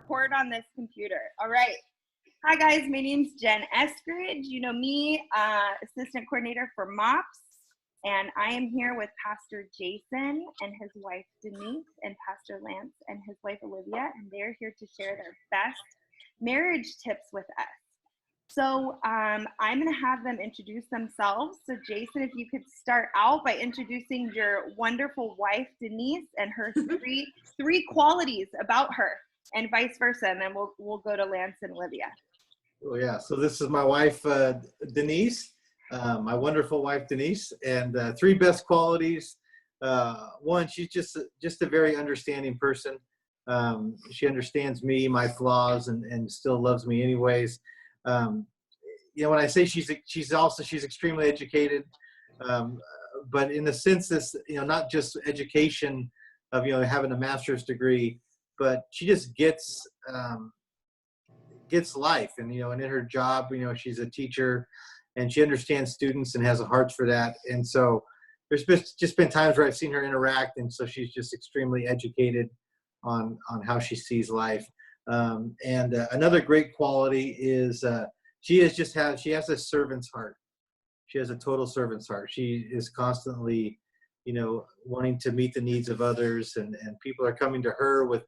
record on this computer. All right. Hi, guys. My name's Jen Eskridge. You know me, assistant coordinator for MOPS. And I am here with Pastor Jason and his wife, Denise, and Pastor Lance and his wife, Olivia. And they're here to share their best marriage tips with us. So I'm going to have them introduce themselves. So Jason, if you could start out by introducing your wonderful wife, Denise, and her three qualities about her, and vice versa. And then we'll go to Lance and Olivia. Oh yeah. So this is my wife, Denise, my wonderful wife, Denise, and three best qualities. One, she's just a very understanding person. She understands me, my flaws, and still loves me anyways. When I say she's extremely educated, but in the sense that, not just education of, having a master's degree, but she just gets life, and, and in her job, she's a teacher and she understands students and has a heart for that. And so there's just been times where I've seen her interact. And so she's just extremely educated on how she sees life. And another great quality is she has a servant's heart. She has a total servant's heart. She is constantly, wanting to meet the needs of others, and people are coming to her with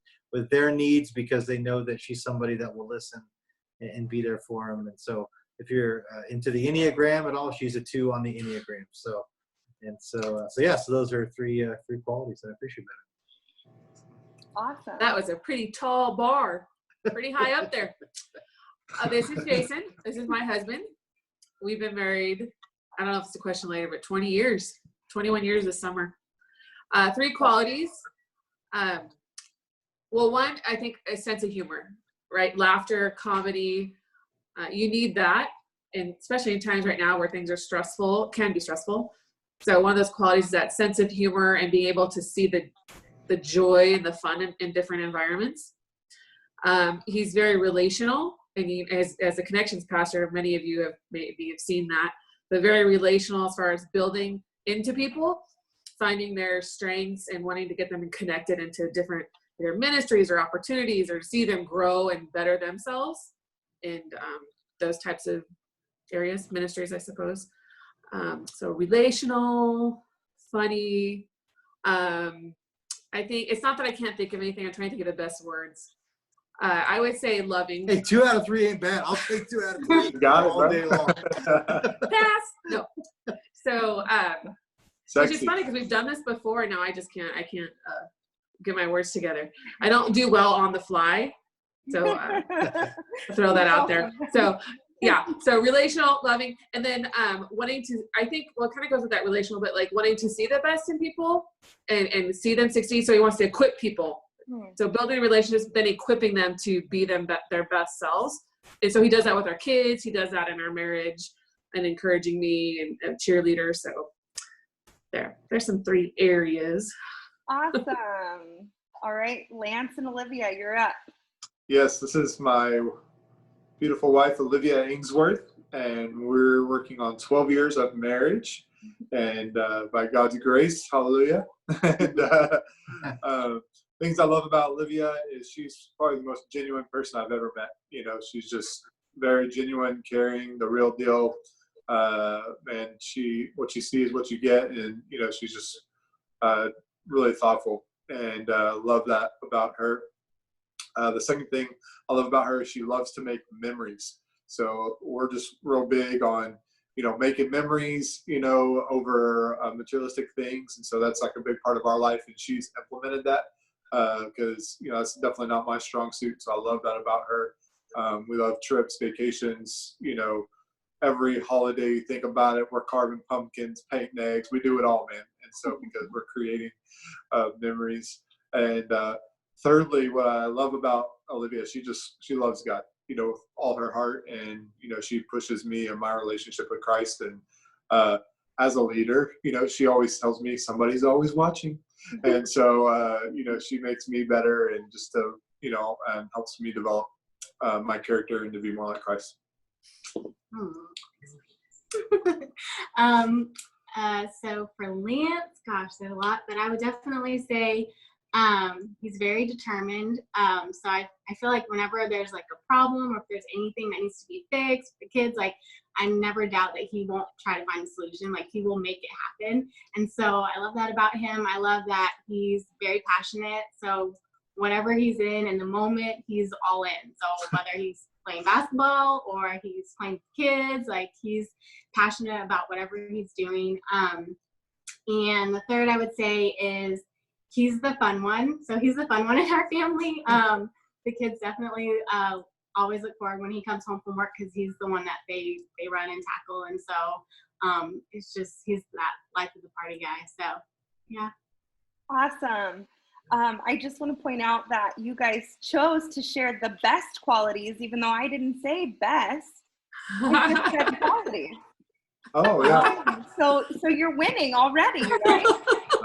their needs because they know that she's somebody that will listen and be there for them. And so if you're into the Enneagram at all, she's a 2 on the Enneagram. So those are three qualities that I appreciate that. Awesome. That was a pretty tall bar, pretty high up there. This is Jason. This is my husband. We've been married, I don't know if it's a question later, but 20 years, 21 years this summer. Three qualities. Well, one, I think a sense of humor, right? Laughter, comedy. You need that, and especially in times right now where things are can be stressful. So one of those qualities is that sense of humor and being able to see the joy and the fun in different environments. He's very relational, and as a connections pastor, many of you have seen that, but very relational as far as building into people, finding their strengths and wanting to get them connected into different either ministries or opportunities, or see them grow and better themselves in those types of areas, ministries, I suppose. So relational, funny. I think it's not that I can't think of anything. I'm trying to think of the best words. I would say loving. Hey, 2 out of 3 ain't bad. I'll take 2 out of 3 Got it, all day long. Pass. No. So, which is Sexy. funny because we've done this before, and now I can't get my words together. I don't do well on the fly. So throw that out there. So yeah, so relational, loving, and then wanting to, I think, well, it kind of goes with that relational, but like wanting to see the best in people and see them succeed. So he wants to equip people. So building relationships, then equipping them to be their best selves. And so he does that with our kids. He does that in our marriage, and encouraging me and a cheerleader. So there's some 3 areas. Awesome. All right, Lance and Olivia, you're up. Yes, this is my beautiful wife, Olivia Ainsworth, and we're working on 12 years of marriage, and by God's grace, hallelujah. And things I love about Olivia is she's probably the most genuine person I've ever met. She's just very genuine, caring, the real deal, and what you see is what you get, and she's just really thoughtful, and love that about her. The second thing I love about her is she loves to make memories. So we're just real big on, making memories, over materialistic things. And so that's like a big part of our life. And she's implemented that because, that's definitely not my strong suit. So I love that about her. We love trips, vacations, every holiday you think about it, we're carving pumpkins, painting eggs. We do it all, man. And so because we're creating memories. And thirdly, what I love about Olivia, she loves God, with all her heart, and she pushes me in my relationship with Christ. And as a leader, she always tells me somebody's always watching, and so she makes me better, and just to and helps me develop my character and to be more like Christ. So for Lance, gosh, there's a lot, but I would definitely say He's very determined. So I feel like whenever there's like a problem or if there's anything that needs to be fixed for the kids, like I never doubt that he won't try to find a solution. Like he will make it happen. And so I love that about him. I love that he's very passionate. So whatever he's in the moment, he's all in. So whether he's playing basketball or he's playing with kids, like he's passionate about whatever he's doing. And the third I would say is he's the fun one. So he's the fun one in our family. The kids definitely always look forward when he comes home from work because he's the one that they run and tackle. And so it's just, he's that life of the party guy. So yeah. Awesome. I just want to point out that you guys chose to share the best qualities, even though I didn't say best. I just said qualities. Oh, yeah. So you're winning already, right?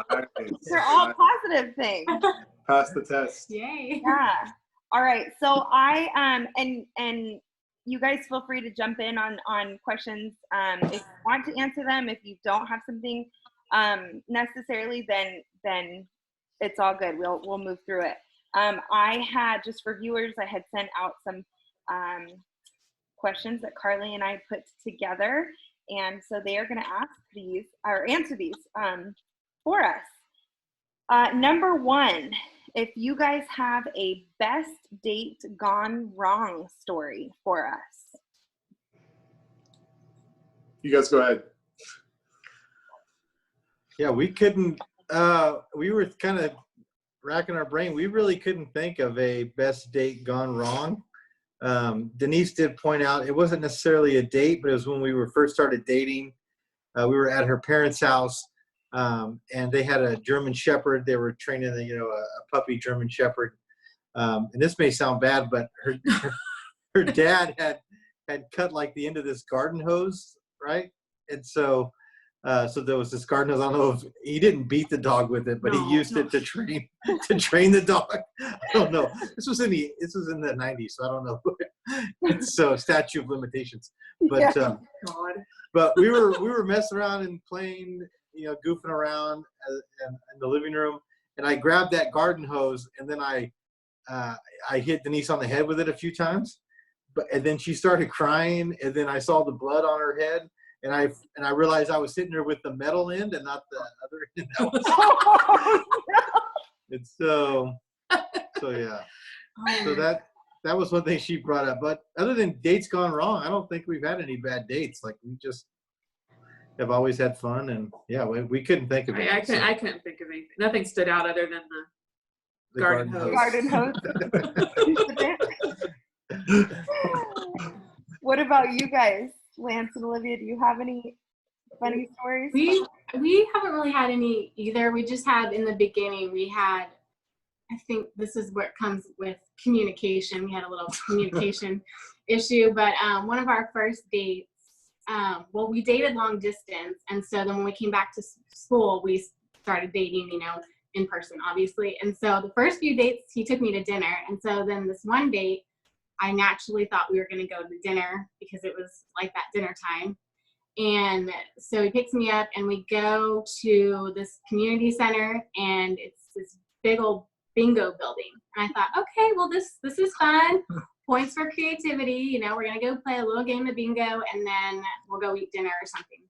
Nice. They're all positive things. Pass the test. Yay. Yeah. All right. So I and you guys feel free to jump in on questions if you want to answer them. If you don't have something necessarily, then it's all good. We'll move through it. I had, just for viewers, I had sent out some questions that Carly and I put together, and so they are going to ask these or answer these for us. Number one, if you guys have a best date gone wrong story for us. You guys go ahead. Yeah, we couldn't, we were kind of racking our brain. We really couldn't think of a best date gone wrong. Denise did point out it wasn't necessarily a date, but it was when we were first started dating. We were at her parents' house, and they had a German Shepherd. They were training a puppy German Shepherd. And this may sound bad, but her dad had cut like the end of this garden hose, right? And so there was this garden hose. I don't know if he didn't beat the dog with it, but he used it to train the dog. I don't know. This was in the 90s, so I don't know. It's statute of limitations. But God. But we were messing around and playing, goofing around in the living room, and I grabbed that garden hose, and then I hit Denise on the head with it a few times, and then she started crying, and then I saw the blood on her head, and I realized I was hitting her with the metal end and not the other end. And so yeah. So that was one thing she brought up. But other than dates gone wrong, I don't think we've had any bad dates. Like, we just have always had fun, and yeah, we couldn't think of it. I couldn't think of anything. Nothing stood out other than the garden hose. Garden hose. What about you guys, Lance and Olivia? Do you have any funny stories? We haven't really had any either. We just had, in the beginning, I think this is where it comes with communication. We had a little communication issue, but one of our first dates, we dated long distance, and so then when we came back to school, we started dating, in person, obviously. And so the first few dates, he took me to dinner, and so then this one date, I naturally thought we were going to go to dinner because it was like that dinner time. And so he picks me up, and we go to this community center, and it's this big old bingo building. And I thought, okay, well, this is fun. Points for creativity. We're going to go play a little game of bingo, and then we'll go eat dinner or something.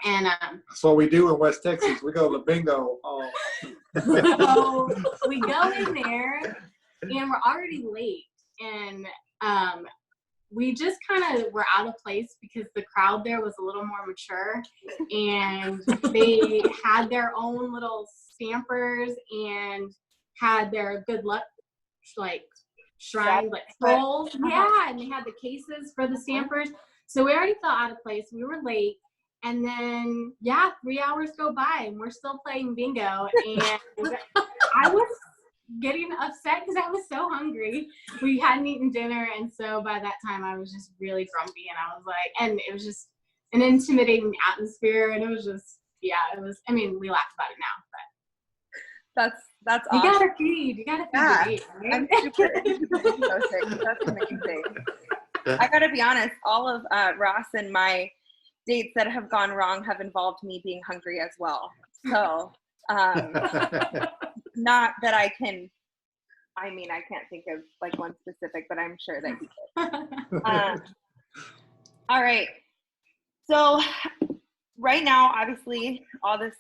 And that's what we do in West Texas. We go to bingo. Oh. So we go in there, and we're already late. And we just kind of were out of place because the crowd there was a little more mature, and they had their own little stampers and had their good luck, like, shrine, like scrolls. Yeah, and they had the cases for the stampers. So we already felt out of place. We were late. And then, 3 hours go by, and we're still playing bingo. And I was getting upset because I was so hungry. We hadn't eaten dinner, and so by that time I was just really grumpy, and I was like, and it was just an intimidating atmosphere, and it was just, we laugh about it now, but That's awesome. You gotta feed the date, right? I'm super bingo sick. That's amazing. I gotta be honest, all of Ross and my dates that have gone wrong have involved me being hungry as well. So not that I can, I mean, I can't think of like one specific, but I'm sure that he could. All right. So right now, obviously, all this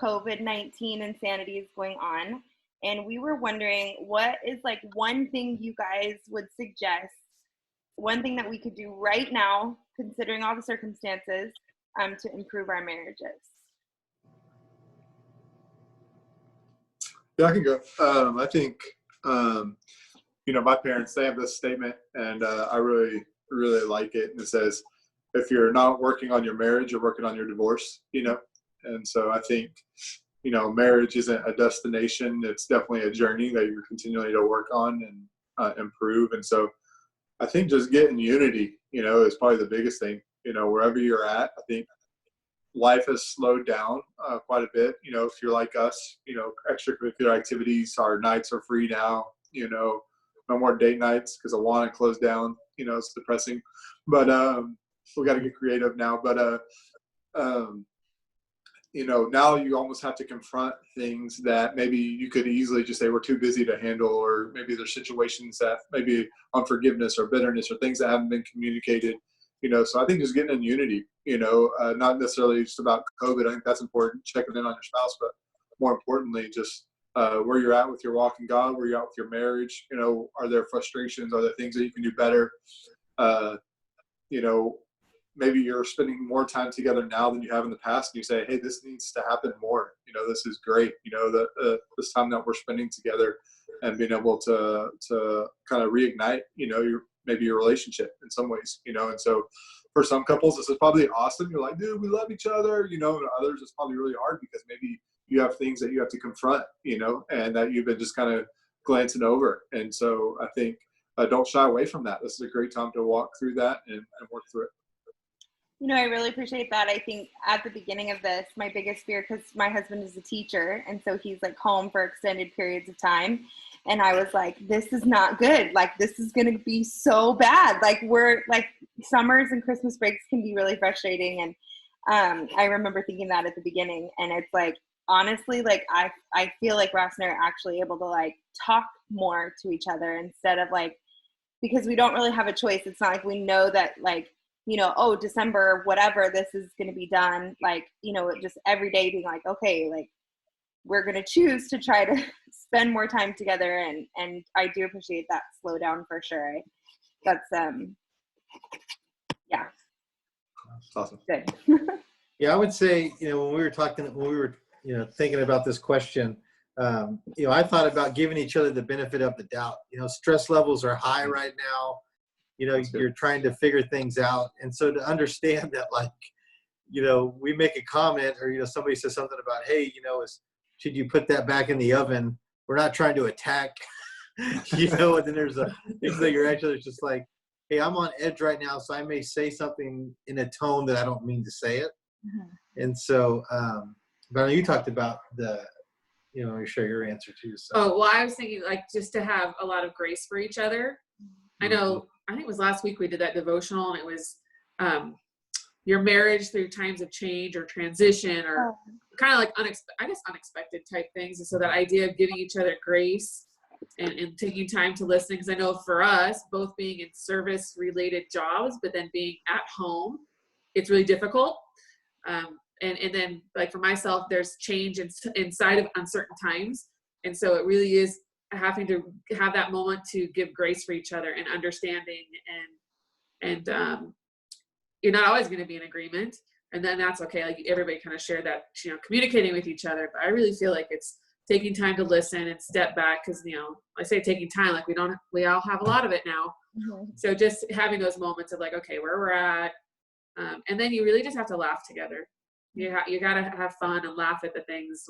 COVID-19 insanity is going on. And we were wondering, what is like one thing you guys would suggest, one thing that we could do right now, considering all the circumstances, to improve our marriages? Yeah, I can go. I think, my parents, they have this statement, and I really, really like it. And it says, if you're not working on your marriage, you're working on your divorce, And so I think, marriage isn't a destination. It's definitely a journey that you're continually to work on and improve. And so I think just getting unity, is probably the biggest thing. Wherever you're at, I think life has slowed down quite a bit. If you're like us, extracurricular activities, our nights are free now. No more date nights because Awana closed down. It's depressing, but we got to get creative now. But now you almost have to confront things that maybe you could easily just say we're too busy to handle, or maybe there's situations that maybe unforgiveness or bitterness or things that haven't been communicated. So I think just getting in unity, not necessarily just about COVID. I think that's important, checking in on your spouse, but more importantly, just where you're at with your walk in God, where you're at with your marriage. Are there frustrations? Are there things that you can do better? Maybe you're spending more time together now than you have in the past, and you say, hey, this needs to happen more. This is great. This time that we're spending together and being able to kind of reignite, your relationship in some ways, and so for some couples, this is probably awesome. You're like, dude, we love each other, and others it's probably really hard because maybe you have things that you have to confront, and that you've been just kind of glancing over. And so I think don't shy away from that. This is a great time to walk through that and work through it. I really appreciate that. I think at the beginning of this, my biggest fear, because my husband is a teacher, and so he's like home for extended periods of time. And I was like, this is not good. Like, this is going to be so bad. Like, summers and Christmas breaks can be really frustrating. And I remember thinking that at the beginning. And it's like, honestly, like, I feel like Ross and I are actually able to like talk more to each other instead of like, because we don't really have a choice. It's not like we know that like, December, whatever, this is going to be done. Like, just every day being like, okay, like, we're going to choose to try to spend more time together. And I do appreciate that slowdown for sure. That's, yeah. That's awesome. Good. Yeah, I would say, when we were thinking about this question, I thought about giving each other the benefit of the doubt. Stress levels are high right now. You're trying to figure things out. And so to understand that, like, we make a comment or, somebody says something about, hey, should you put that back in the oven? We're not trying to attack, and then there's a things that you're actually just like, hey, I'm on edge right now, so I may say something in a tone that I don't mean to say it. Mm-hmm. And so, but I know you talked about you share your answer too. So. Oh, well, I was thinking like just to have a lot of grace for each other. I know, I think it was last week we did that devotional, and it was your marriage through times of change or transition or kind of like unexpected type things. And so that idea of giving each other grace and taking time to listen, because I know for us, both being in service related jobs, but then being at home, it's really difficult. And then like for myself, there's change inside of uncertain times. And so it really is having to have that moment to give grace for each other and understanding, and you're not always going to be in agreement, and then that's okay. Like everybody kind of share that, communicating with each other. But I really feel like it's taking time to listen and step back, because I say taking time, like we all have a lot of it now. Mm-hmm. So just having those moments of like, okay, where we're at, and then you really just have to laugh together. You got to have fun and laugh at the things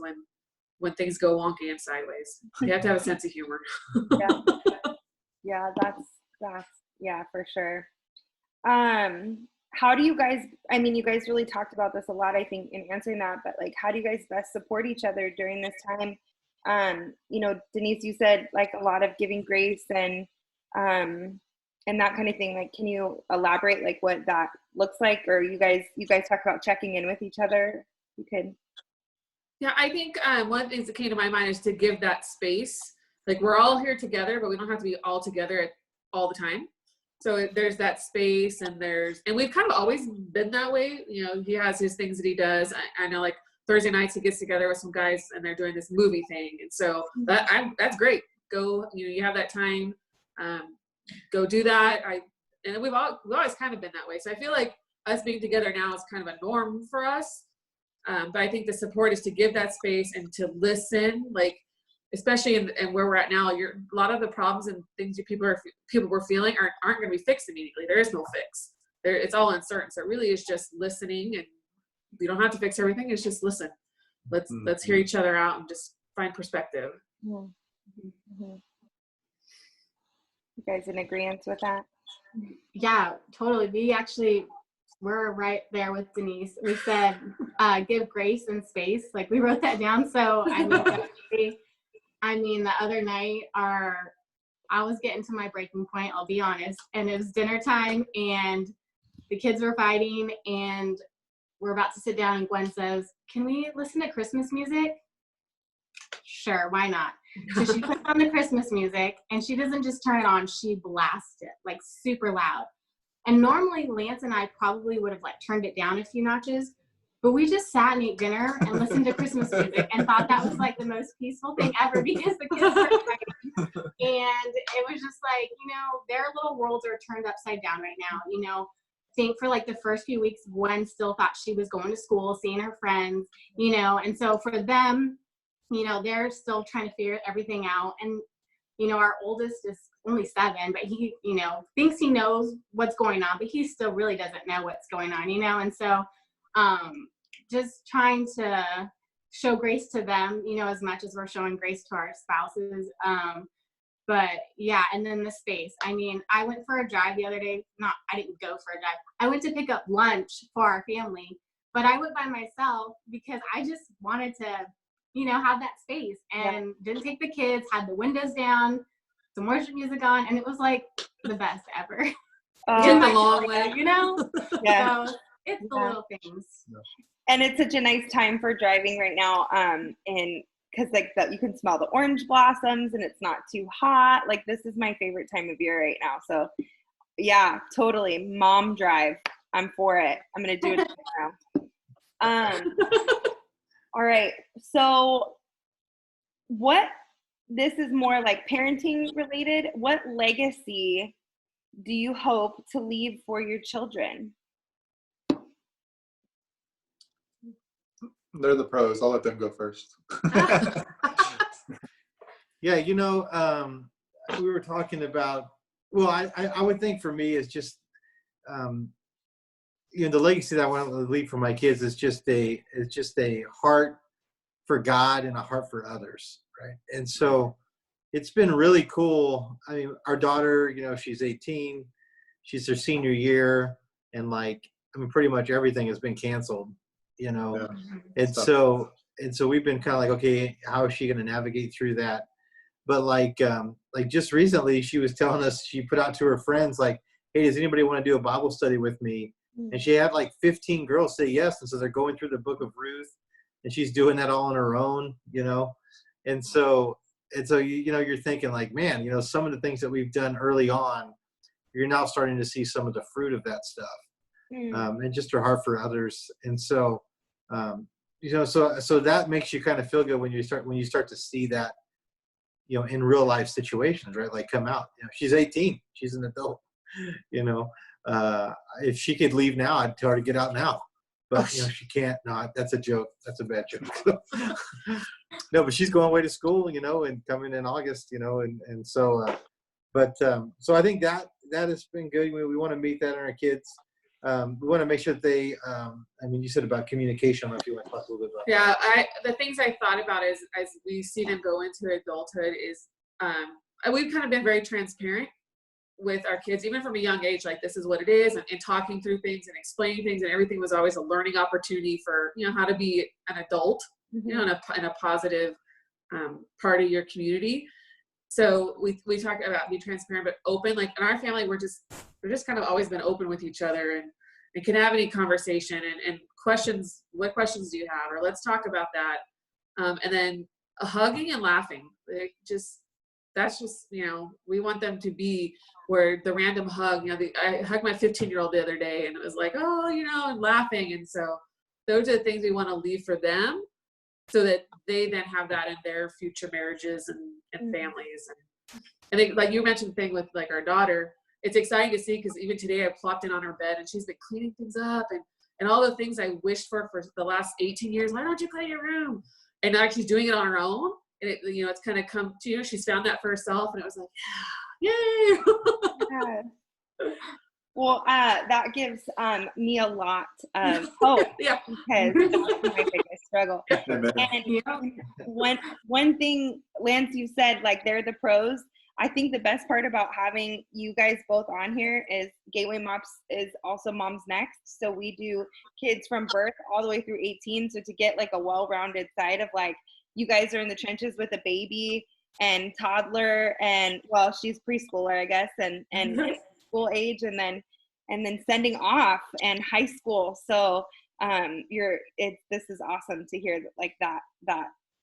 when things go wonky and sideways. You have to have a sense of humor. Yeah, that's yeah, for sure. How do you guys, you guys really talked about this a lot, I think, in answering that, but like, how do you guys best support each other during this time? Denise, you said like a lot of giving grace and that kind of thing. Like, can you elaborate like what that looks like? Or you guys talk about checking in with each other? You could. Yeah, I think one of the things that came to my mind is to give that space. Like, we're all here together, but we don't have to be all together all the time. So there's that space, and we've kind of always been that way. You know, he has his things that he does. I know, like, Thursday nights he gets together with some guys and they're doing this movie thing. And so that's great. Go, you have that time, go do that. And we've always kind of been that way. So I feel like us being together now is kind of a norm for us. But I think the support is to give that space and to listen, like, especially in where we're at now. A lot of the problems and things that people were feeling aren't going to be fixed immediately. There is no fix. It's all uncertain. So it really is just listening, and we don't have to fix everything. It's just listen. Let's hear each other out and just find perspective. Mm-hmm. You guys in agreement with that? Yeah, totally. We're right there with Denise. We said, give grace and space. Like, we wrote that down. So I mean, the other night I was getting to my breaking point, I'll be honest. And it was dinner time and the kids were fighting and we're about to sit down and Gwen says, "Can we listen to Christmas music?" Sure, why not? So she puts on the Christmas music and she doesn't just turn it on, she blasts it like super loud. And normally Lance and I probably would have like turned it down a few notches, but we just sat and ate dinner and listened to Christmas music and thought that was like the most peaceful thing ever because the kids were fighting. And it was just like, their little worlds are turned upside down right now. I think for like the first few weeks, Gwen still thought she was going to school, seeing her friends, and so for them, they're still trying to figure everything out. And, our oldest is only 7, but he, thinks he knows what's going on, but he still really doesn't know what's going on, and so just trying to show grace to them, as much as we're showing grace to our spouses. But yeah, and then the space. I mean, I went for a drive the other day. I didn't go for a drive. I went to pick up lunch for our family, but I went by myself because I just wanted to, have that space and didn't take the kids, had the windows down, some worship music on, and it was like the best ever. In the long way, Yeah. So it's the little things. And it's such a nice time for driving right now. And because you can smell the orange blossoms and it's not too hot. Like, this is my favorite time of year right now. So yeah, totally. Mom drive. I'm for it. I'm going to do it tomorrow. All right. So this is more like parenting related. What legacy do you hope to leave for your children? They're the pros. I'll let them go first. Yeah, we were talking about, well, I would think for me is just, the legacy that I want to leave for my kids is just a heart for God and a heart for others, right? And so it's been really cool. I mean, our daughter, she's 18, she's her senior year, and pretty much everything has been canceled, Yeah. and so we've been kind of like, okay, how is she going to navigate through that? But like just recently, she was telling us, she put out to her friends, like, hey, does anybody want to do a Bible study with me? And she had like 15 girls say yes. And so they're going through the book of Ruth, and she's doing that all on her own, And so you're thinking like, man, some of the things that we've done early on, you're now starting to see some of the fruit of that stuff. And just her heart for others. And so, so that makes you kind of feel good when you start to see that, in real life situations, right? Like, come out, she's 18, she's an adult, if she could leave now, I'd tell her to get out now, but she can't. No, that's a joke. That's a bad joke. No, but she's going away to school, and coming in August, and so, so I think that has been good. We want to meet that in our kids. We want to make sure that they, you said about communication. I don't know if you want to talk a little bit about that. The things I thought about as we see them go into adulthood is, we've kind of been very transparent with our kids, even from a young age, like, this is what it is, and talking through things and explaining things, and everything was always a learning opportunity for, how to be an adult, in a positive part of your community. So we talk about being transparent, but open. Like, in our family, we're just kind of always been open with each other and can have any conversation and questions. What questions do you have? Or let's talk about that. And then hugging and laughing. That's just, we want them to be where the random hug, I hugged my 15-year-old the other day and it was like, oh, and laughing. And so those are the things we want to leave for them so that they then have that in their future marriages and families. And I think, like you mentioned the thing with like our daughter, it's exciting to see because even today I plopped in on her bed and she's been cleaning things up and all the things I wished for the last 18 years. Why don't you clean your room? And now she's doing it on her own. And it's kind of come to, she's found that for herself. And it was like, yeah, yay. Yeah. Well, that gives me a lot of hope Yeah. because that's my biggest struggle. And one thing, Lance, you said, like, they're the pros. I think the best part about having you guys both on here is Gateway Mops is also Moms Next. So we do kids from birth all the way through 18. So to get like a well-rounded side of like, you guys are in the trenches with a baby and toddler and, well, she's preschooler, I guess, and school age, and then sending off and high school. So this is awesome to hear like that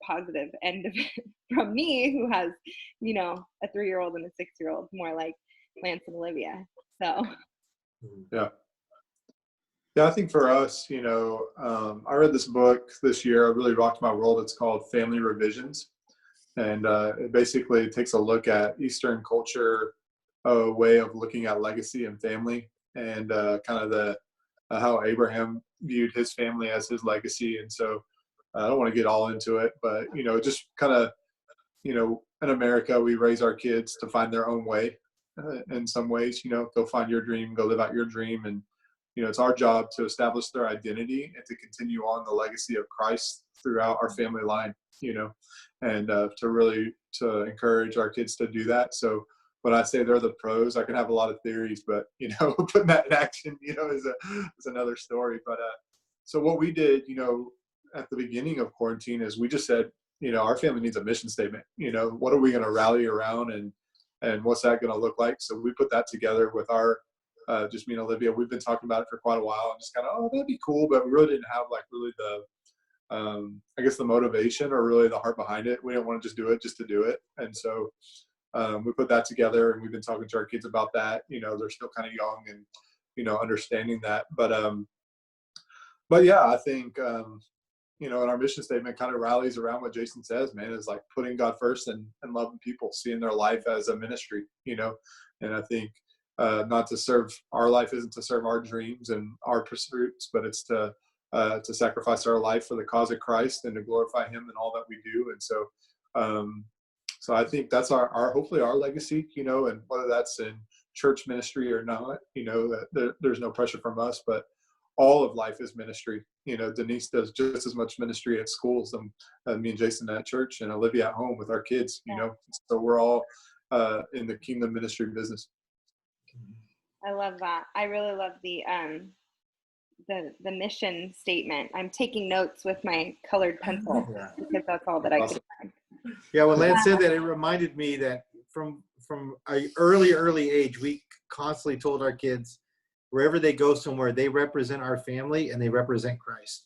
positive end of it from me, who has, a 3-year-old and a 6-year-old, more like Lance and Olivia. So yeah, I think for us, I read this book this year. It really rocked my world. It's called Family Revisions, and it basically takes a look at Eastern culture, a way of looking at legacy and family, and kind of how Abraham viewed his family as his legacy. And so I don't want to get all into it, but just kind of in America we raise our kids to find their own way. In some ways, go find your dream, go live out your dream, and it's our job to establish their identity and to continue on the legacy of Christ throughout our family line, and to encourage our kids to do that. So when I say they're the pros, I can have a lot of theories, but putting that in action, is another story. But so what we did, at the beginning of quarantine is we just said, our family needs a mission statement. What are we going to rally around, and what's that going to look like? So we put that together with our just me and Olivia. We've been talking about it for quite a while and just kind of, that'd be cool, but we really didn't have like really the I guess the motivation or really the heart behind it. We didn't want to just do it just to do it. And so we put that together, and we've been talking to our kids about that. They're still kind of young and understanding that, but yeah, I think and our mission statement kind of rallies around what Jason says, man, is like putting God first and loving people, seeing their life as a ministry, and I think not to serve, our life isn't to serve our dreams and our pursuits, but it's to sacrifice our life for the cause of Christ and to glorify him in all that we do. And so I think that's our hopefully our legacy, and whether that's in church ministry or not, there's no pressure from us, but all of life is ministry. Denise does just as much ministry at schools and me and Jason at church, and Olivia at home with our kids, so we're all in the kingdom ministry business. I love that. I really love the mission statement. I'm taking notes with my colored pencil because that's all that I can find. Yeah, when Lance said that, it reminded me that from an early age, we constantly told our kids, wherever they go somewhere, they represent our family and they represent Christ.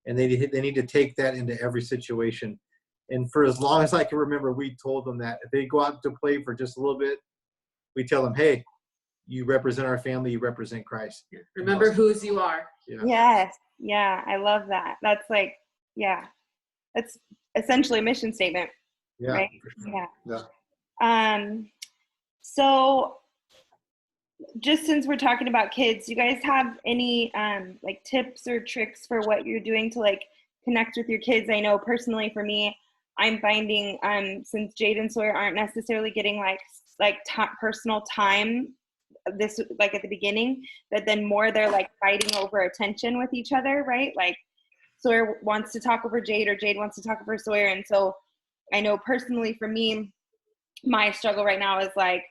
And they need to take that into every situation. And for as long as I can remember, we told them that. If they go out to play for just a little bit, we tell them, hey, you represent our family, you represent Christ. Remember whose you are. Yeah. Yes. Yeah, I love that. That's like, that's essentially a mission statement. Yeah. Right? Sure. Yeah. So just since we're talking about kids, you guys have any like tips or tricks for what you're doing to like connect with your kids? I know personally for me, I'm finding since Jade and Sawyer aren't necessarily getting like personal time this like at the beginning, but then more they're like fighting over attention with each other, right? Like Sawyer wants to talk over Jade or Jade wants to talk over Sawyer. And so I know personally for me, my struggle right now is like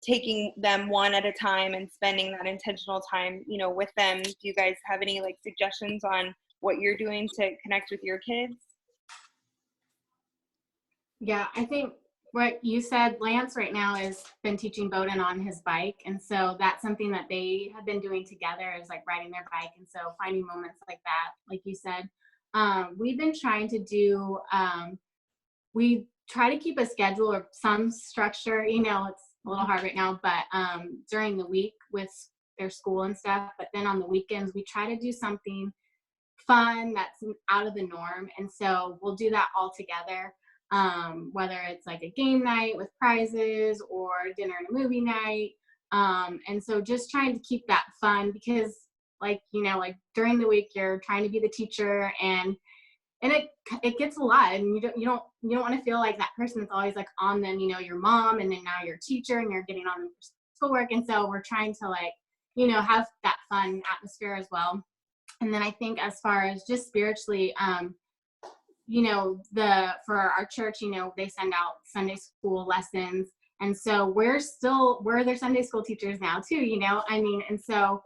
taking them one at a time and spending that intentional time, with them. Do you guys have any like suggestions on what you're doing to connect with your kids? Yeah, I think what you said, Lance right now has been teaching Bowden on his bike. And so that's something that they have been doing together, is like riding their bike. And so finding moments like that, like you said, we've been trying to do, we try to keep a schedule or some structure. You know, it's a little hard right now, but during the week with their school and stuff, but then on the weekends, we try to do something fun that's out of the norm. And so we'll do that all together, whether it's like a game night with prizes or dinner and a movie night. And so just trying to keep that fun, because like, you know, like during the week you're trying to be the teacher, and it gets a lot, and you don't want to feel like that person that's always like on them, you know, your mom, and then now you're a teacher and you're getting on them for schoolwork. And so we're trying to, like, you know, have that fun atmosphere as well. And then I think as far as just spiritually, you know, for our church, you know, they send out Sunday school lessons. And so we're their Sunday school teachers now too, you know, I mean, and so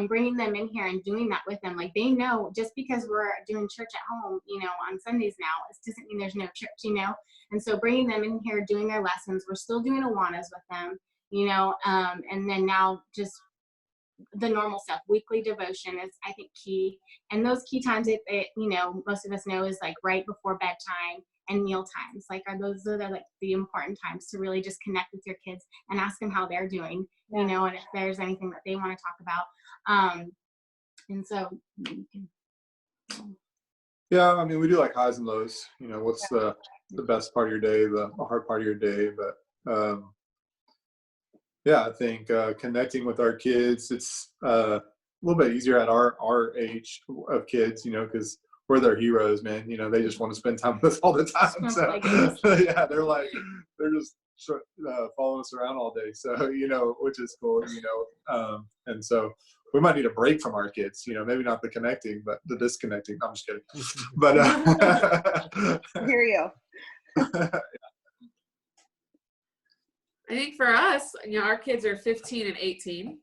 bringing them in here and doing that with them, like they know just because we're doing church at home, you know, on Sundays now, it doesn't mean there's no church, you know. And so bringing them in here, doing their lessons, we're still doing Awanas with them, you know, and then now just the normal stuff. Weekly devotion is, I think, key. And those key times, it you know, most of us know is like right before bedtime and meal times. Like those are like the important times to really just connect with your kids and ask them how they're doing, you know, and if there's anything that they want to talk about. And so yeah, I mean, we do like highs and lows, you know, what's the best part of your day, the hard part of your day. But yeah, I think connecting with our kids, it's a little bit easier at our age of kids, you know, because we're their heroes, man. You know, they just want to spend time with us all the time. So yeah, they're just following us around all day. So, you know, which is cool, you know. And so we might need a break from our kids, you know, maybe not the connecting, but the disconnecting. I'm just kidding. But I hear you. I think for us, you know, our kids are 15 and 18.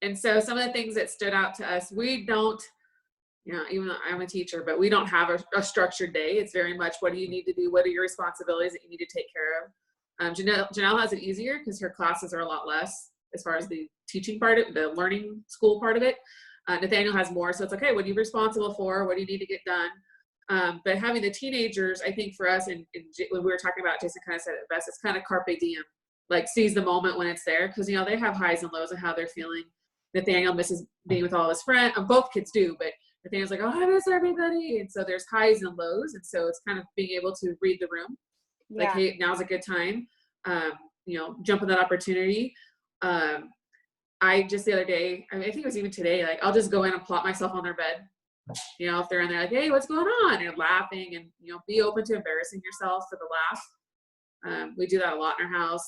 And so some of the things that stood out to us, we don't, you know, even though I'm a teacher, but we don't have a structured day. It's very much, what do you need to do? What are your responsibilities that you need to take care of? Janelle has it easier because her classes are a lot less as far as the teaching part of it, the learning school part of it. Nathaniel has more. So it's okay. What are you responsible for? What do you need to get done? But having the teenagers, I think for us, and when we were talking about, Jason kind of said it best, it's kind of carpe diem, like seize the moment when it's there. Because, you know, they have highs and lows of how they're feeling. Nathaniel misses being with all his friends. Both kids do, but Nathaniel's like, oh, I miss everybody. And so there's highs and lows. And so it's kind of being able to read the room. Like, hey, now's a good time. You know, jump on that opportunity. I just the other day, I think it was even today, like I'll just go in and plop myself on their bed. You know, if they're in there like, hey, what's going on? And laughing, and, you know, be open to embarrassing yourself for the laugh. We do that a lot in our house.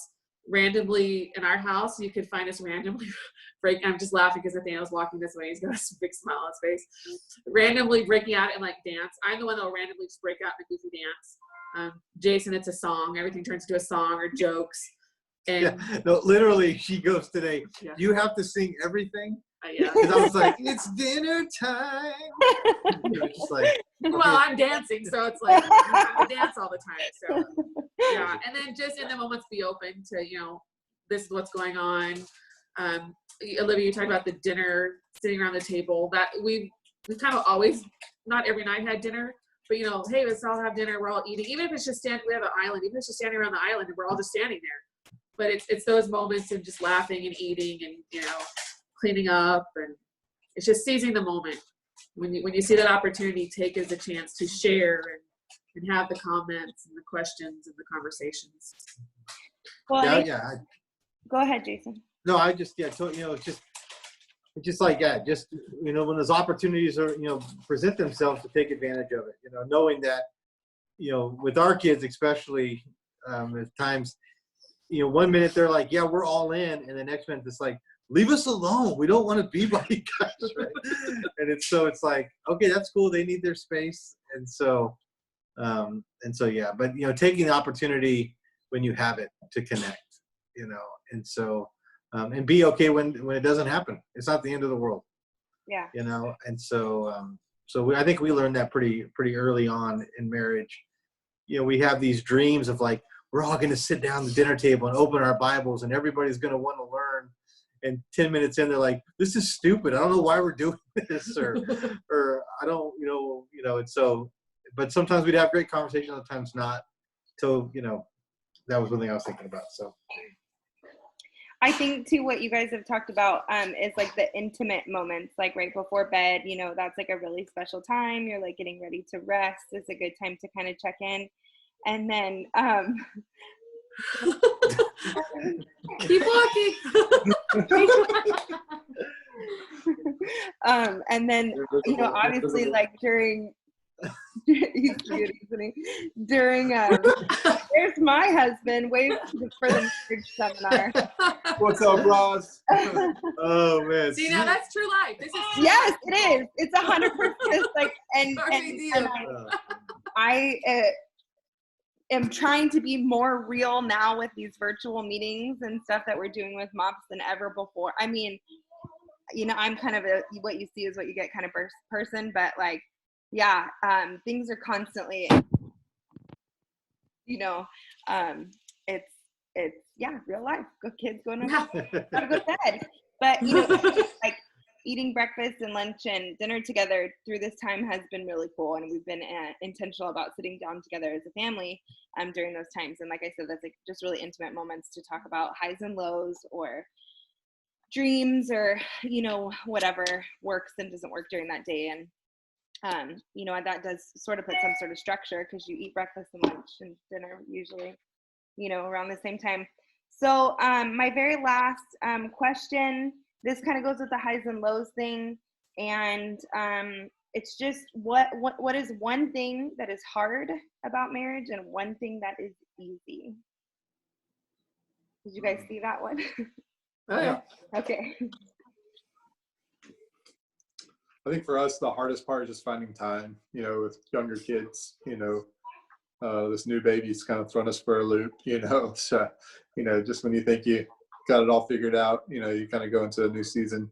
Randomly in our house, you could find us randomly break. I'm just laughing because Nathaniel's walking this way. He's got a big smile on his face. Randomly breaking out and like dance. I'm the one that will randomly just break out in a goofy dance. Jason, it's a song. Everything turns into a song or jokes. And yeah, no, literally, she goes today, you have to sing everything? Yeah. Because I was like, it's dinner time. Just like, okay. Well, I'm dancing, so it's like I dance all the time. So yeah, and then just in the moments, be open to, you know, this is what's going on. Olivia, you talked about the dinner, sitting around the table. That we kind of always, not every night had dinner, but, you know, hey, let's all have dinner. We're all eating, even if it's just we have an island, even if it's just standing around the island and we're all just standing there. But it's those moments of just laughing and eating and, you know, cleaning up, and it's just seizing the moment. When you see that opportunity, take it as a chance to share and have the comments and the questions and the conversations. Well, yeah. Go ahead, Jason. No, I just, you know, just like that. Just, you know, when those opportunities are, you know, present themselves, to take advantage of it. You know, knowing that, you know, with our kids especially, at times, you know, one minute they're like, yeah, we're all in, and the next minute it's like, leave us alone. We don't want to be by you guys, right? And it's like, okay, that's cool. They need their space, and so yeah. But, you know, taking the opportunity when you have it to connect, you know, and so and be okay when it doesn't happen. It's not the end of the world. Yeah. You know, and so I think we learned that pretty early on in marriage. You know, we have these dreams of like, we're all going to sit down at the dinner table and open our Bibles, and everybody's going to want to learn. And 10 minutes in, they're like, this is stupid. I don't know why we're doing this, or I don't, and so, but sometimes we'd have great conversations, other times not. So, that was one thing I was thinking about. So I think too, what you guys have talked about is like the intimate moments, like right before bed, that's like a really special time. You're like getting ready to rest. It's a good time to kind of check in. And then, keep walking. And then, obviously like during, he's cute, isn't he? During, there's my husband, wave for the marriage seminar. What's up, Ross? oh man, See, now that's true life. This is true Yes, life. it is. It's 100% like, and I am trying to be more real now with these virtual meetings and stuff that we're doing with MOPS than ever before. I mean, I'm kind of what you see is what you get kind of person, but like, yeah, things are constantly, it's real life. Good kids going to gotta go to bed. But like eating breakfast and lunch and dinner together through this time has been really cool, and we've been intentional about sitting down together as a family during those times. And like I said, that's like just really intimate moments to talk about highs and lows, or dreams, or whatever works and doesn't work during that day. And that does sort of put some sort of structure, because you eat breakfast and lunch and dinner usually around the same time. So my very last question, this kind of goes with the highs and lows thing, and it's just what is one thing that is hard about marriage and one thing that is easy? Did you guys see that one? Oh, yeah. Okay. I think for us, the hardest part is just finding time, with younger kids, this new baby's kind of thrown us for a loop, so, just when you think you got it all figured out, you kind of go into a new season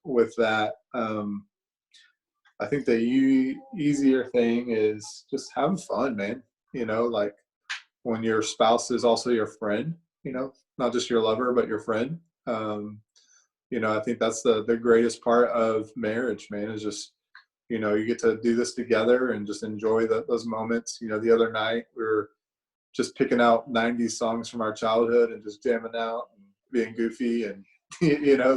with that. I think the easier thing is just having fun, man, like when your spouse is also your friend, not just your lover, but your friend. I think that's the greatest part of marriage, man, is just, you get to do this together and just enjoy those moments. The other night we were just picking out 90s songs from our childhood and just jamming out and being goofy. And,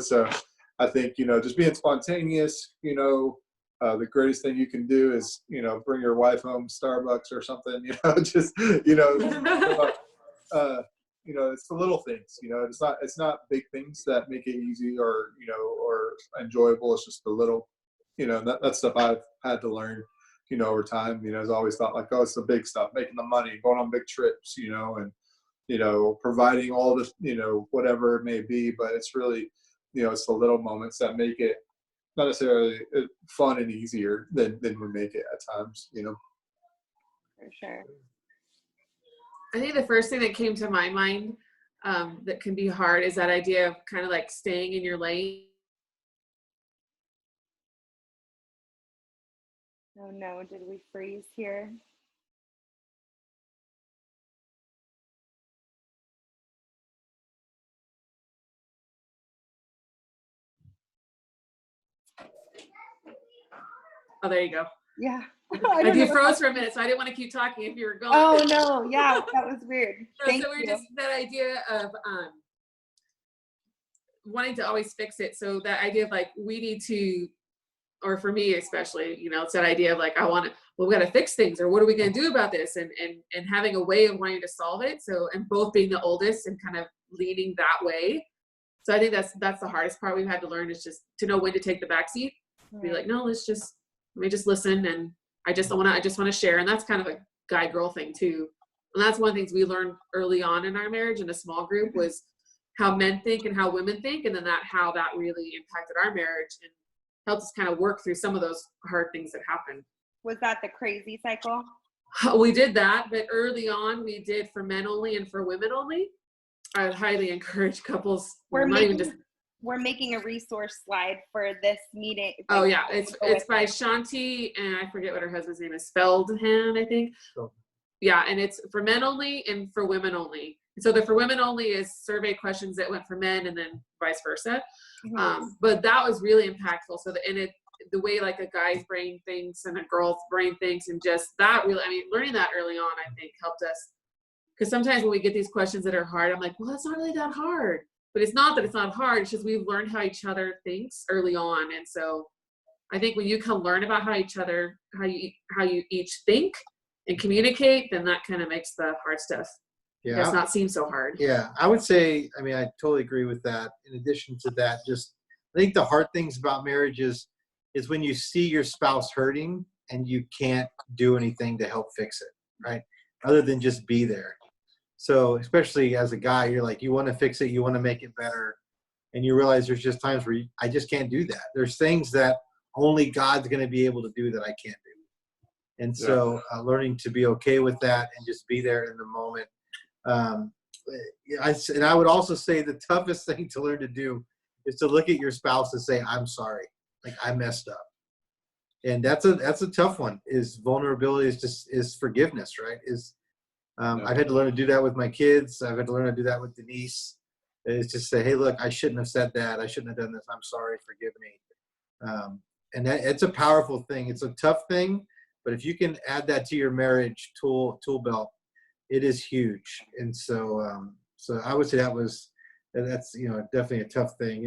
so I think, just being spontaneous, the greatest thing you can do is, bring your wife home Starbucks or something, just, it's the little things, it's not big things that make it easy or enjoyable. It's just the little, that stuff I've had to learn, over time. I've always thought like, oh, it's the big stuff, making the money, going on big trips, and, providing all this, whatever it may be. But it's really, it's the little moments that make it not necessarily fun and easier than we make it at times, For sure. I think the first thing that came to my mind that can be hard is that idea of kind of like staying in your lane. Oh no, did we freeze here? Oh, there you go. Yeah. You froze for a minute, so I didn't want to keep talking if you were going. Oh no, yeah, that was weird. Thank so we're you. just that idea of wanting to always fix it. So that idea of like we need to, or for me especially, it's that idea of like we got to fix things, or what are we going to do about this, and having a way of wanting to solve it. So, and both being the oldest and kind of leaning that way. So I think that's the hardest part we've had to learn, is just to know when to take the back seat. Be like, no, let me just listen, and I just want to share. And that's kind of a guy girl thing too. And that's one of the things we learned early on in our marriage in a small group, was how men think and how women think, and then how that really impacted our marriage and helped us kind of work through some of those hard things that happened. Was that the crazy cycle? We did that, but early on we did for men only and for women only. I would highly encourage couples. We're making a resource slide for this meeting. Oh yeah, it's by Shanti, and I forget what her husband's name is, Feldhan, I think. Yeah, and it's for men only and for women only. So the for women only is survey questions that went for men, and then vice versa. Mm-hmm. But that was really impactful. So the way like a guy's brain thinks and a girl's brain thinks, and just that really, I mean, learning that early on, I think helped us. Because sometimes when we get these questions that are hard, I'm like, well, that's not really that hard. But it's not that it's not hard. It's just we've learned how each other thinks early on. And so I think when you can learn about how you each think and communicate, then that kind of makes the hard stuff does not seem so hard. Yeah, I would say, I mean, I totally agree with that. In addition to that, just I think the hard things about marriage is when you see your spouse hurting and you can't do anything to help fix it, right? Other than just be there. So especially as a guy, you're like, you want to fix it, you want to make it better. And you realize there's just times where I just can't do that. There's things that only God's going to be able to do that I can't do. And so learning to be okay with that and just be there in the moment. I would also say the toughest thing to learn to do is to look at your spouse and say, I'm sorry, like I messed up. And that's a tough one. Is vulnerability is forgiveness, right? I've had to learn to do that with my kids. I've had to learn to do that with Denise. It's just say, hey, look, I shouldn't have said that. I shouldn't have done this. I'm sorry. Forgive me. And it's a powerful thing. It's a tough thing, but if you can add that to your marriage tool belt, it is huge. And so, so I would say that's definitely a tough thing.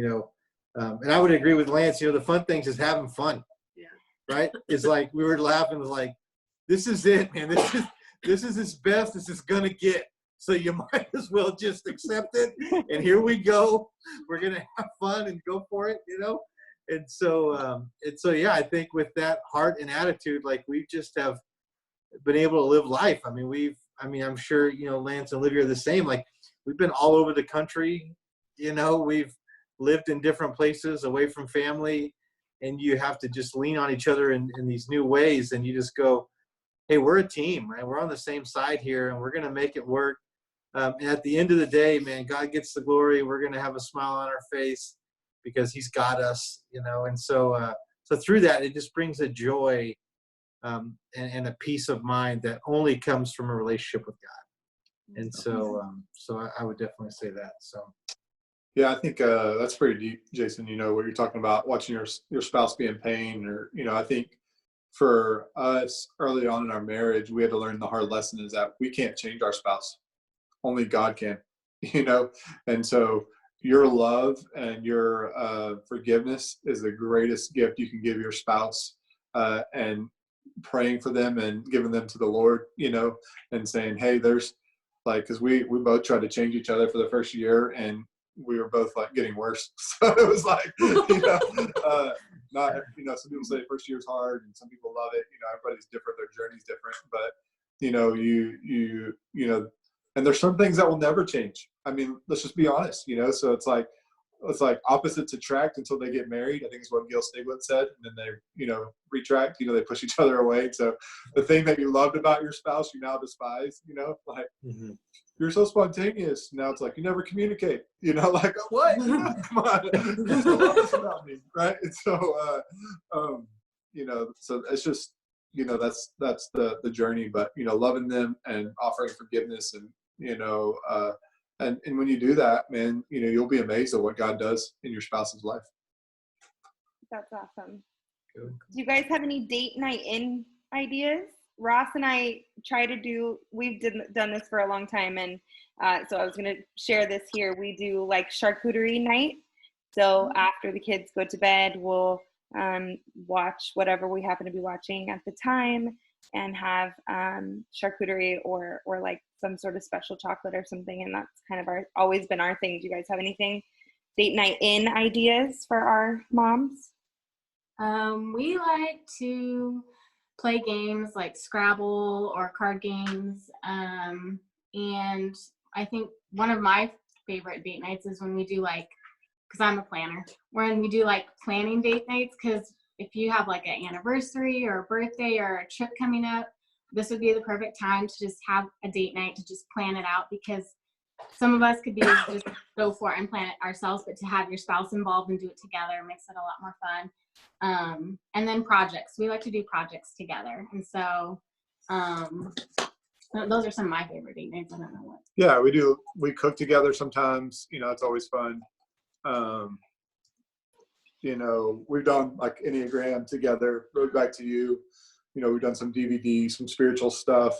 And I would agree with Lance. The fun things is having fun. Yeah. Right. It's like we were laughing. It was like, this is it, man. This is as best as it's gonna get. So you might as well just accept it. And here we go. We're gonna have fun and go for it, And so, yeah, I think with that heart and attitude, like we just have been able to live life. I mean, I'm sure Lance and Olivia are the same. Like we've been all over the country. We've lived in different places, away from family, and you have to just lean on each other in these new ways. And you just go, hey, we're a team, right? We're on the same side here, and we're going to make it work. And at the end of the day, man, God gets the glory. We're going to have a smile on our face because he's got us, And so through that, it just brings a joy and a peace of mind that only comes from a relationship with God. And so I would definitely say that. So. Yeah, I think that's pretty deep, Jason. What you're talking about, watching your spouse be in pain, or I think for us early on in our marriage, we had to learn the hard lesson is that we can't change our spouse. Only God can, And so your love and your forgiveness is the greatest gift you can give your spouse, and praying for them and giving them to the Lord, and saying, hey, there's like, because we both tried to change each other for the first year, and we were both like getting worse. So it was like, not, some people say first year is hard and some people love it. Everybody's different. Their journey's different, but and there's some things that will never change. I mean, let's just be honest, so it's like opposites attract until they get married. I think is what Gil Stigwood said. And then they, retract, they push each other away. So the thing that you loved about your spouse, you now despise, like you're so spontaneous. Now it's like, you never communicate, like what? Come on. You still love this about me. Right. And so, so it's just, that's the journey, but, loving them and offering forgiveness and, and when you do that, man, you'll be amazed at what God does in your spouse's life. That's awesome. Cool. Do you guys have any date night in ideas? Ross and I we've done this for a long time. And so I was going to share this here. We do like charcuterie night. So after the kids go to bed, we'll watch whatever we happen to be watching at the time and have charcuterie or like some sort of special chocolate or something. And that's kind of always been our thing. Do you guys have anything date night in ideas for our moms? We like to play games like Scrabble or card games. And I think one of my favorite date nights is when we do because I'm a planner, when we do planning date nights, because if you have an anniversary or a birthday or a trip coming up, this would be the perfect time to just have a date night to just plan it out, because some of us could just go for it and plan it ourselves, but to have your spouse involved and do it together makes it a lot more fun. And then projects. We like to do projects together. And so those are some of my favorite date nights. I don't know what. Yeah, we do. We cook together sometimes. It's always fun. you know, we've done like Enneagram together. Goes back to you. You know, we've done some DVD, some spiritual stuff.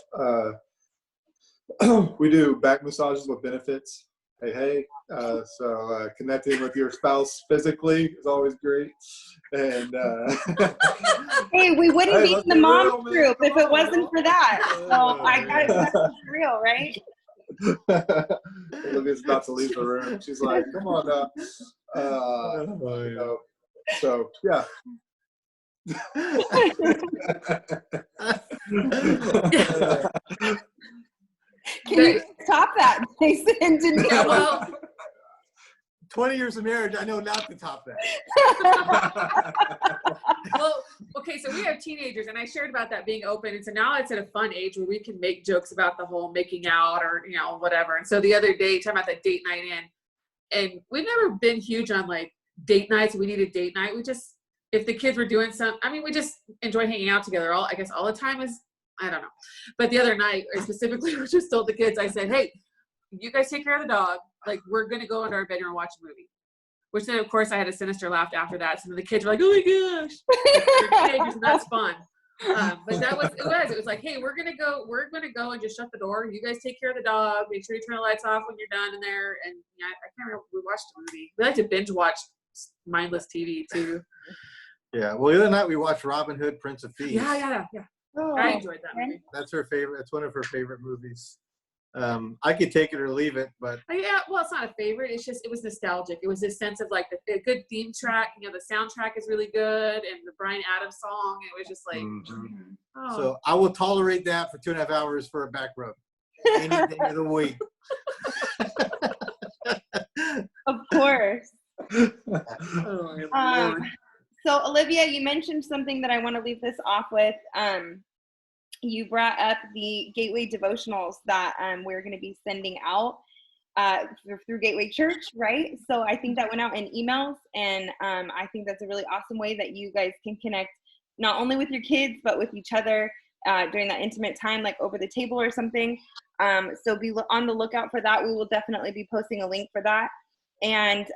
We do back massages with benefits. Hey. So connecting with your spouse physically is always great. And Hey, we wouldn't Hey, be let's in the be mom real, man. group if Come it on, wasn't for that. So I got to keep it real, right? Olivia's about to leave the room. She's like, "Come on now." You know, so yeah. Can you top that, Jason? Denise? Yeah, well, 20 years of marriage, I know not to top that. well, okay, so we have teenagers, and I shared about that being open, and so now it's at a fun age where we can make jokes about the whole making out or, you know, whatever. And so the other day, talking about that date night in, and we've never been huge on like date nights. We need a date night. We just, if the kids were doing some, I mean, we just enjoy hanging out together. I guess all the time is, I don't know. But the other night, I specifically just told the kids, I said, hey, you guys take care of the dog. Like, we're going to go into our bedroom and watch a movie. Which then, of course, I had a sinister laugh after that. So the kids were like, oh my gosh. They're teenagers, and that's fun. But that was, it was like, hey, we're going to go and just shut the door. You guys take care of the dog. Make sure you turn the lights off when you're done in there. And yeah, I can't remember. We watched a movie. We like to binge watch mindless TV too. Yeah. Well, the other night we watched Robin Hood, Prince of Thieves. Yeah. Oh, I enjoyed that movie. That's her favorite. It's one of her favorite movies. I could take it or leave it, but Yeah, well, it's not a favorite. It's just, it was nostalgic. It was this sense of like a good theme track. You know, the soundtrack is really good, and the Bryan Adams song. It was just like, oh. So I will tolerate that for 2.5 hours for a back rub any day of the week. of course. Oh, my Lord. So Olivia, you mentioned something that I want to leave this off with. You brought up the Gateway devotionals that we're going to be sending out through Gateway Church, right? So I think that went out in emails, and I think that's a really awesome way that you guys can connect not only with your kids, but with each other during that intimate time, like over the table or something. So be on the lookout for that. We will definitely be posting a link for that. And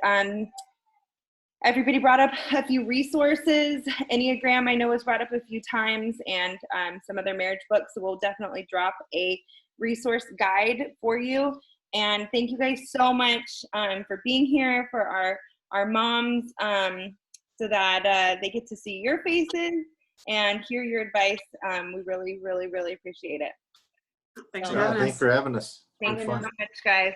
everybody brought up a few resources. Enneagram, I know, was brought up a few times, and some other marriage books. So we'll definitely drop a resource guide for you. And thank you guys so much for being here, for our moms, so that they get to see your faces and hear your advice. We really, really, really appreciate it. Thanks So, for having us. Thanks for having us. thank you so Fun. much, guys.